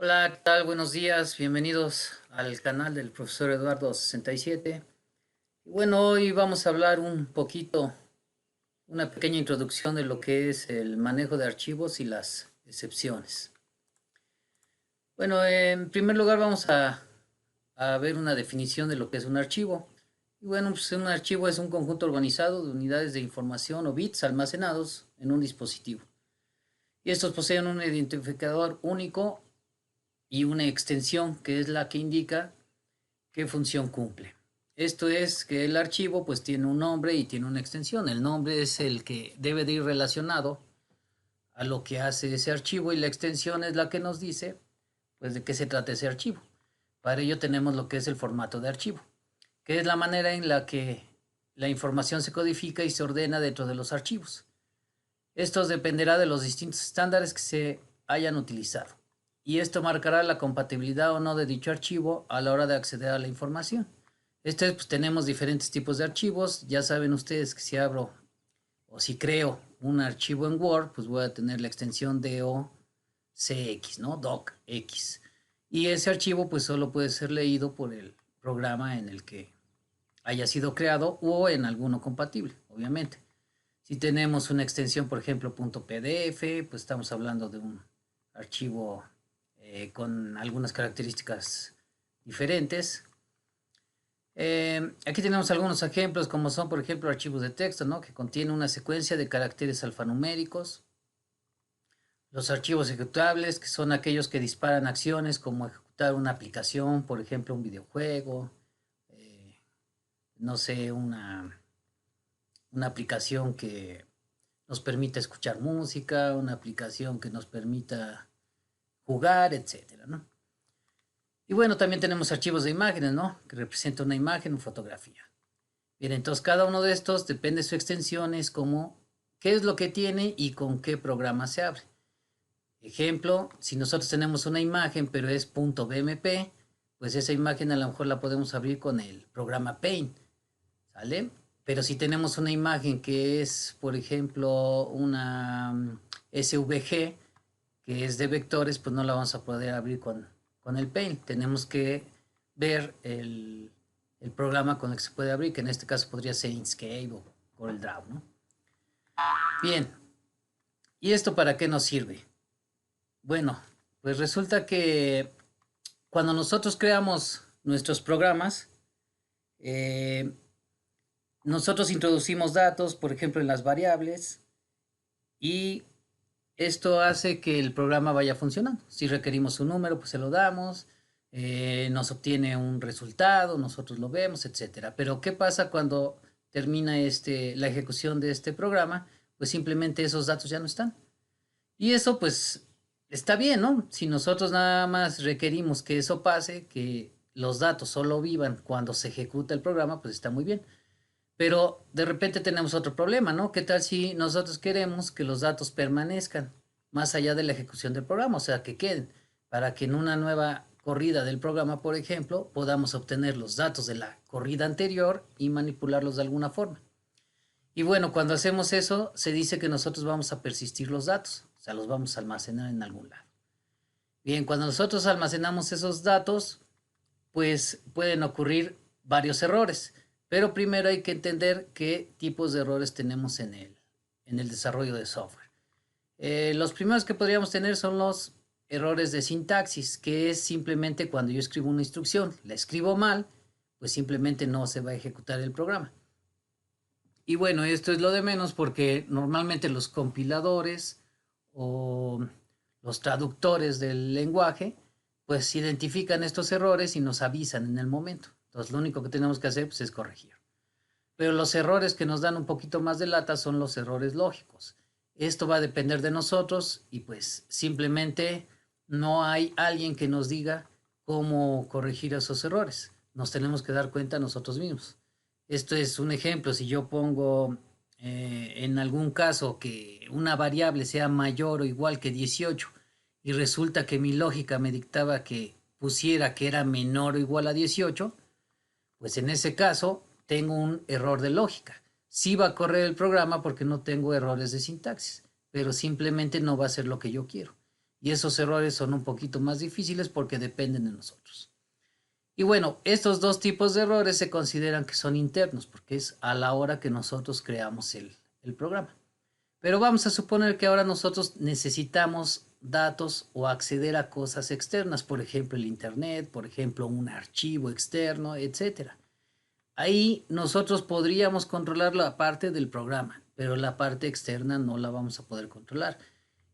Hola, ¿qué tal? Buenos días, bienvenidos al canal del profesor Eduardo 67. Y bueno, hoy vamos a hablar un poquito, una pequeña introducción de lo que es el manejo de archivos y las excepciones. Bueno, en primer lugar vamos a ver una definición de lo que es un archivo. Y bueno, pues un archivo es un conjunto organizado de unidades de información o bits almacenados en un dispositivo. Y estos poseen un identificador único y una extensión que es la que indica qué función cumple. Esto es que el archivo pues tiene un nombre y tiene una extensión. El nombre es el que debe de ir relacionado a lo que hace ese archivo y la extensión es la que nos dice pues de qué se trata ese archivo. Para ello tenemos lo que es el formato de archivo, que es la manera en la que la información se codifica y se ordena dentro de los archivos. Esto dependerá de los distintos estándares que se hayan utilizado y esto marcará la compatibilidad o no de dicho archivo a la hora de acceder a la información. Pues tenemos diferentes tipos de archivos. Ya saben ustedes que si abro o si creo un archivo en Word, pues voy a tener la extensión docx, ¿no? Docx. Y ese archivo pues solo puede ser leído por el programa en el que haya sido creado o en alguno compatible, obviamente. Si tenemos una extensión, por ejemplo, .pdf, pues estamos hablando de un archivo con algunas características diferentes. Aquí tenemos algunos ejemplos, como son, por ejemplo, archivos de texto, ¿no? Que contienen una secuencia de caracteres alfanuméricos. Los archivos ejecutables, que son aquellos que disparan acciones como ejecutar una aplicación, por ejemplo, un videojuego, eh, no sé, una aplicación que nos permita escuchar música, una aplicación que nos permita jugar, etcétera, ¿no? Y bueno, también tenemos archivos de imágenes, ¿no? Que representan una imagen o fotografía. Bien, entonces cada uno de estos depende de su extensión, es como qué es lo que tiene y con qué programa se abre. Ejemplo, si nosotros tenemos una imagen pero es .bmp, pues esa imagen a lo mejor la podemos abrir con el programa Paint, ¿sale? Pero si tenemos una imagen que es, por ejemplo, una SVG, que es de vectores, pues no la vamos a poder abrir con el Paint. Tenemos que ver el programa con el que se puede abrir, que en este caso podría ser Inkscape o CorelDRAW, ¿no? Bien, ¿y esto para qué nos sirve? Bueno, pues resulta que cuando nosotros creamos nuestros programas, eh, nosotros introducimos datos, por ejemplo, en las variables, y esto hace que el programa vaya funcionando. Si requerimos un número, pues se lo damos, nos obtiene un resultado, nosotros lo vemos, etcétera. Pero ¿qué pasa cuando termina la ejecución de este programa? Pues simplemente esos datos ya no están. Y eso pues está bien, ¿no? Si nosotros nada más requerimos que eso pase, que los datos solo vivan cuando se ejecuta el programa, pues está muy bien. Pero de repente tenemos otro problema, ¿no? ¿Qué tal si nosotros queremos que los datos permanezcan más allá de la ejecución del programa? O sea, que queden, para que en una nueva corrida del programa, por ejemplo, podamos obtener los datos de la corrida anterior y manipularlos de alguna forma. Y bueno, cuando hacemos eso, se dice que nosotros vamos a persistir los datos, o sea, los vamos a almacenar en algún lado. Bien, cuando nosotros almacenamos esos datos, pues pueden ocurrir varios errores, pero primero hay que entender qué tipos de errores tenemos en el desarrollo de software. Los primeros que podríamos tener son los errores de sintaxis, que es simplemente cuando yo escribo una instrucción, la escribo mal, pues simplemente no se va a ejecutar el programa. Y bueno, esto es lo de menos porque normalmente los compiladores o los traductores del lenguaje pues identifican estos errores y nos avisan en el momento. Entonces lo único que tenemos que hacer pues, es corregir. Pero los errores que nos dan un poquito más de lata son los errores lógicos. Esto va a depender de nosotros y pues simplemente no hay alguien que nos diga cómo corregir esos errores. Nos tenemos que dar cuenta nosotros mismos. Esto es un ejemplo. Si yo pongo en algún caso que una variable sea mayor o igual que 18 y resulta que mi lógica me dictaba que pusiera que era menor o igual a 18, pues en ese caso tengo un error de lógica. Sí va a correr el programa porque no tengo errores de sintaxis, pero simplemente no va a ser lo que yo quiero. Y esos errores son un poquito más difíciles porque dependen de nosotros. Y bueno, estos dos tipos de errores se consideran que son internos porque es a la hora que nosotros creamos el programa. Pero vamos a suponer que ahora nosotros necesitamos datos o acceder a cosas externas, por ejemplo el internet, por ejemplo un archivo externo, etcétera. Ahí nosotros podríamos controlar la parte del programa, pero la parte externa no la vamos a poder controlar.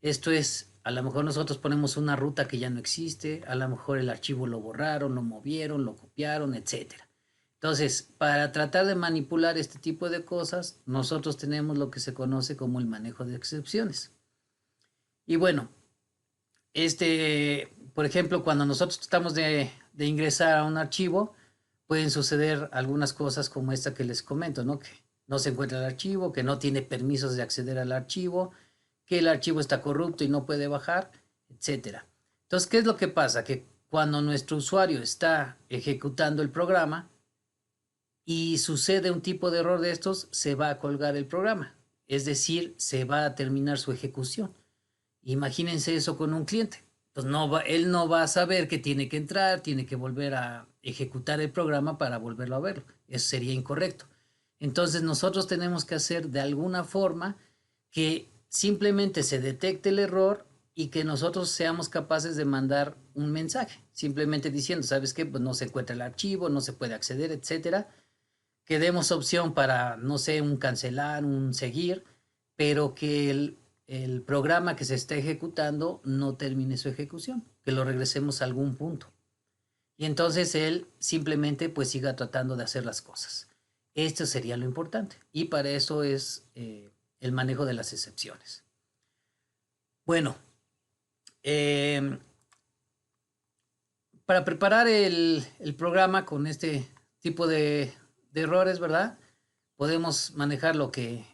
Esto es, a lo mejor nosotros ponemos una ruta que ya no existe, a lo mejor el archivo lo borraron, lo movieron, lo copiaron, etcétera. Entonces, para tratar de manipular este tipo de cosas, nosotros tenemos lo que se conoce como el manejo de excepciones. Y bueno, por ejemplo, cuando nosotros tratamos de ingresar a un archivo, pueden suceder algunas cosas como esta que les comento, ¿no? Que no se encuentra el archivo, que no tiene permisos de acceder al archivo, que el archivo está corrupto y no puede bajar, etcétera. Entonces, ¿qué es lo que pasa? Que cuando nuestro usuario está ejecutando el programa y sucede un tipo de error de estos, se va a colgar el programa. Es decir, se va a terminar su ejecución. Imagínense eso con un cliente. Pues él no va a saber que tiene que entrar, tiene que volver a ejecutar el programa para volverlo a verlo. Eso sería incorrecto. Entonces nosotros tenemos que hacer de alguna forma que simplemente se detecte el error y que nosotros seamos capaces de mandar un mensaje, simplemente diciendo, ¿sabes qué? Pues no se encuentra el archivo, no se puede acceder, etcétera. Que demos opción para, no sé, un cancelar, un seguir, pero que el programa que se está ejecutando no termine su ejecución, que lo regresemos a algún punto. Y entonces él simplemente pues siga tratando de hacer las cosas. Esto sería lo importante. Y para eso es el manejo de las excepciones. Bueno, para preparar el programa con este tipo de errores, ¿verdad? Podemos manejar lo que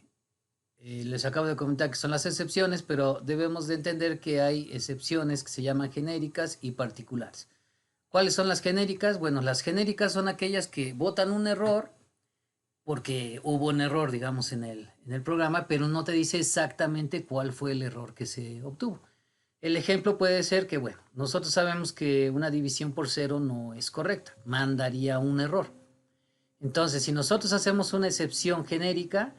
les acabo de comentar que son las excepciones, pero debemos de entender que hay excepciones que se llaman genéricas y particulares. ¿Cuáles son las genéricas? Bueno, las genéricas son aquellas que botan un error porque hubo un error, digamos, en el programa, pero no te dice exactamente cuál fue el error que se obtuvo. El ejemplo puede ser que, bueno, nosotros sabemos que una división por cero no es correcta, mandaría un error. Entonces, si nosotros hacemos una excepción genérica,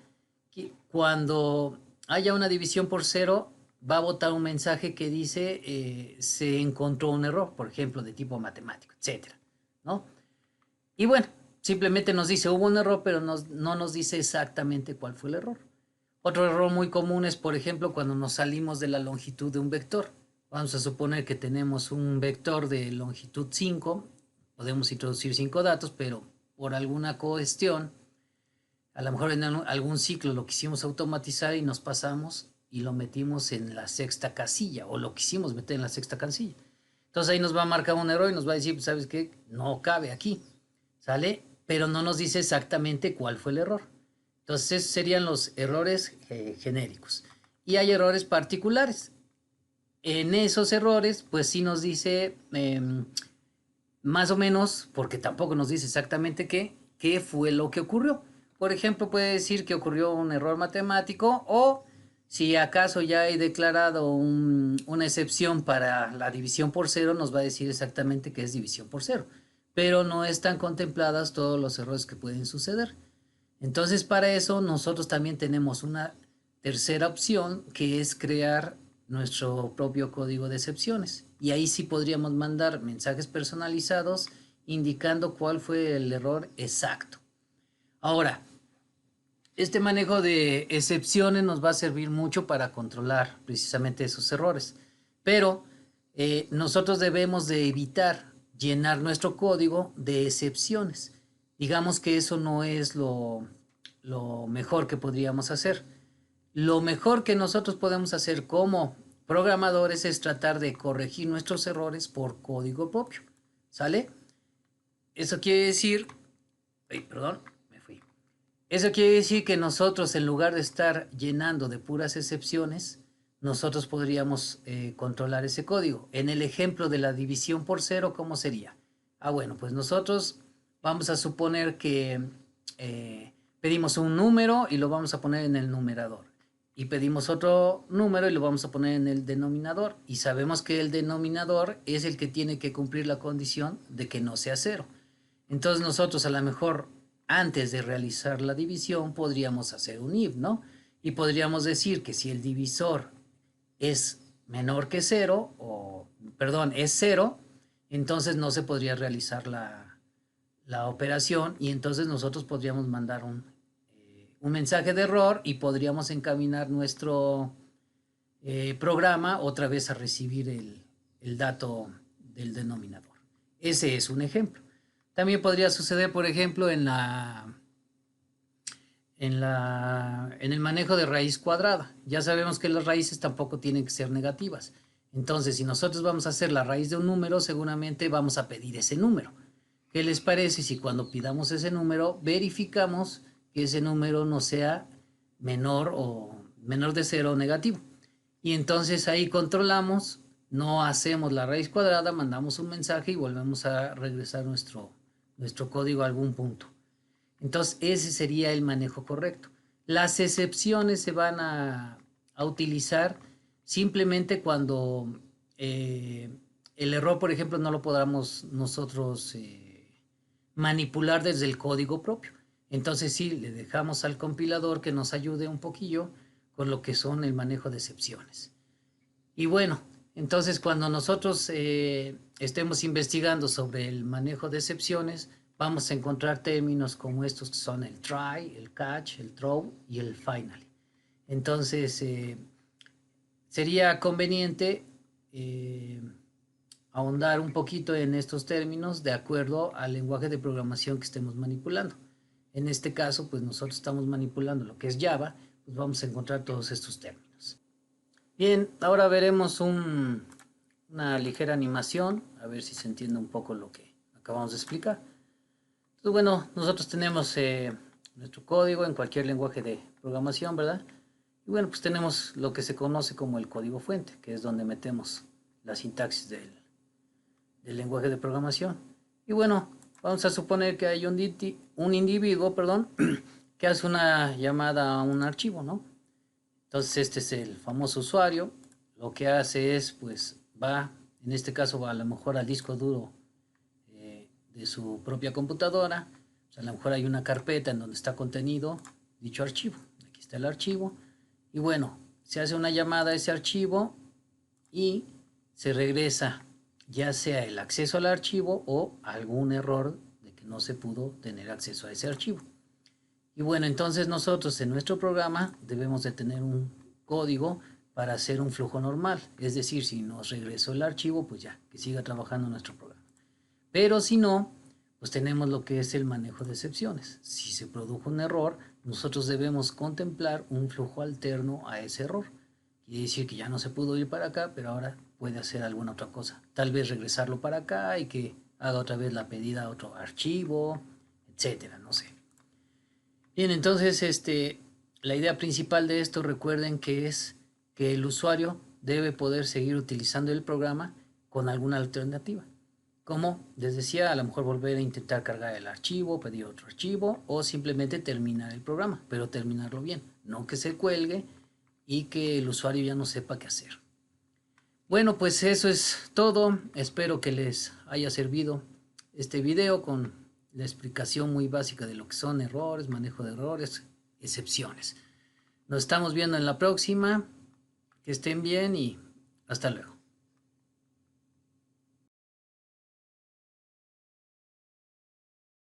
cuando haya una división por cero, va a botar un mensaje que dice se encontró un error, por ejemplo, de tipo matemático, etcétera, ¿no? Y bueno, simplemente nos dice hubo un error, pero no nos dice exactamente cuál fue el error. Otro error muy común es, por ejemplo, cuando nos salimos de la longitud de un vector. Vamos a suponer que tenemos un vector de longitud 5, podemos introducir 5 datos, pero por alguna cuestión, a lo mejor en algún ciclo lo quisimos automatizar y nos pasamos y lo metimos en la sexta casilla o lo quisimos meter en la sexta casilla. Entonces ahí nos va a marcar un error y nos va a decir, pues, ¿sabes qué? No cabe aquí, ¿sale? Pero no nos dice exactamente cuál fue el error. Entonces esos serían los errores genéricos. Y hay errores particulares. En esos errores, pues sí nos dice más o menos, porque tampoco nos dice exactamente qué fue lo que ocurrió. Por ejemplo, puede decir que ocurrió un error matemático o si acaso ya hay declarado una excepción para la división por cero, nos va a decir exactamente qué es división por cero. Pero no están contempladas todos los errores que pueden suceder. Entonces, para eso nosotros también tenemos una tercera opción que es crear nuestro propio código de excepciones. Y ahí sí podríamos mandar mensajes personalizados indicando cuál fue el error exacto. Ahora, este manejo de excepciones nos va a servir mucho para controlar precisamente esos errores. Pero nosotros debemos de evitar llenar nuestro código de excepciones. Digamos que eso no es lo mejor que podríamos hacer. Lo mejor que nosotros podemos hacer como programadores es tratar de corregir nuestros errores por código propio. ¿Sale? Eso quiere decir... Ay, perdón, me fui. Eso quiere decir que nosotros, en lugar de estar llenando de puras excepciones, nosotros podríamos controlar ese código. En el ejemplo de la división por cero, ¿cómo sería? Bueno, pues nosotros vamos a suponer que pedimos un número y lo vamos a poner en el numerador. y pedimos otro número y lo vamos a poner en el denominador. Y sabemos que el denominador es el que tiene que cumplir la condición de que no sea cero. Entonces nosotros a lo mejor antes de realizar la división podríamos hacer un if, ¿no? Y podríamos decir que si el divisor es menor que cero, o perdón, es cero, entonces no se podría realizar la operación y entonces nosotros podríamos mandar un mensaje de error y podríamos encaminar nuestro programa otra vez a recibir el dato del denominador. Ese es un ejemplo. También podría suceder, por ejemplo, en el manejo de raíz cuadrada. Ya sabemos que las raíces tampoco tienen que ser negativas. Entonces, si nosotros vamos a hacer la raíz de un número, seguramente vamos a pedir ese número. ¿Qué les parece si cuando pidamos ese número verificamos que ese número no sea menor de cero o negativo? Y entonces ahí controlamos, no hacemos la raíz cuadrada, mandamos un mensaje y volvemos a regresar nuestro código a algún punto. Entonces ese sería el manejo correcto. Las excepciones se van a utilizar simplemente cuando el error, por ejemplo, no lo podamos nosotros manipular desde el código propio. Entonces sí, le dejamos al compilador que nos ayude un poquillo con lo que son el manejo de excepciones. Y bueno, entonces cuando nosotros estemos investigando sobre el manejo de excepciones, vamos a encontrar términos como estos que son el try, el catch, el throw y el finally. Entonces sería conveniente ahondar un poquito en estos términos de acuerdo al lenguaje de programación que estemos manipulando. En este caso, pues nosotros estamos manipulando lo que es Java, pues vamos a encontrar todos estos términos. Bien, ahora veremos una ligera animación, a ver si se entiende un poco lo que acabamos de explicar. Entonces, bueno, nosotros tenemos nuestro código en cualquier lenguaje de programación, ¿verdad? Y bueno, pues tenemos lo que se conoce como el código fuente, que es donde metemos la sintaxis del lenguaje de programación. Y bueno, vamos a suponer que hay un individuo, perdón, que hace una llamada a un archivo, ¿no? Entonces este es el famoso usuario. Lo que hace es, pues, va, en este caso va a lo mejor al disco duro de su propia computadora. O sea, a lo mejor hay una carpeta en donde está contenido dicho archivo. Aquí está el archivo. Y bueno, se hace una llamada a ese archivo y se regresa ya sea el acceso al archivo o algún error de que no se pudo tener acceso a ese archivo. Y bueno, entonces nosotros en nuestro programa debemos de tener un código para hacer un flujo normal. Es decir, si nos regresó el archivo, pues ya, que siga trabajando nuestro programa. Pero si no, pues tenemos lo que es el manejo de excepciones. Si se produjo un error, nosotros debemos contemplar un flujo alterno a ese error. Quiere decir que ya no se pudo ir para acá, pero ahora puede hacer alguna otra cosa. Tal vez regresarlo para acá y que haga otra vez la pedida a otro archivo, etcétera, no sé. Bien, entonces la idea principal de esto, recuerden que es que el usuario debe poder seguir utilizando el programa con alguna alternativa. Como les decía, a lo mejor volver a intentar cargar el archivo, pedir otro archivo o simplemente terminar el programa, pero terminarlo bien, no que se cuelgue y que el usuario ya no sepa qué hacer. Bueno, pues eso es todo. Espero que les haya servido este video con la explicación muy básica de lo que son errores, manejo de errores, excepciones. Nos estamos viendo en la próxima. Que estén bien y hasta luego.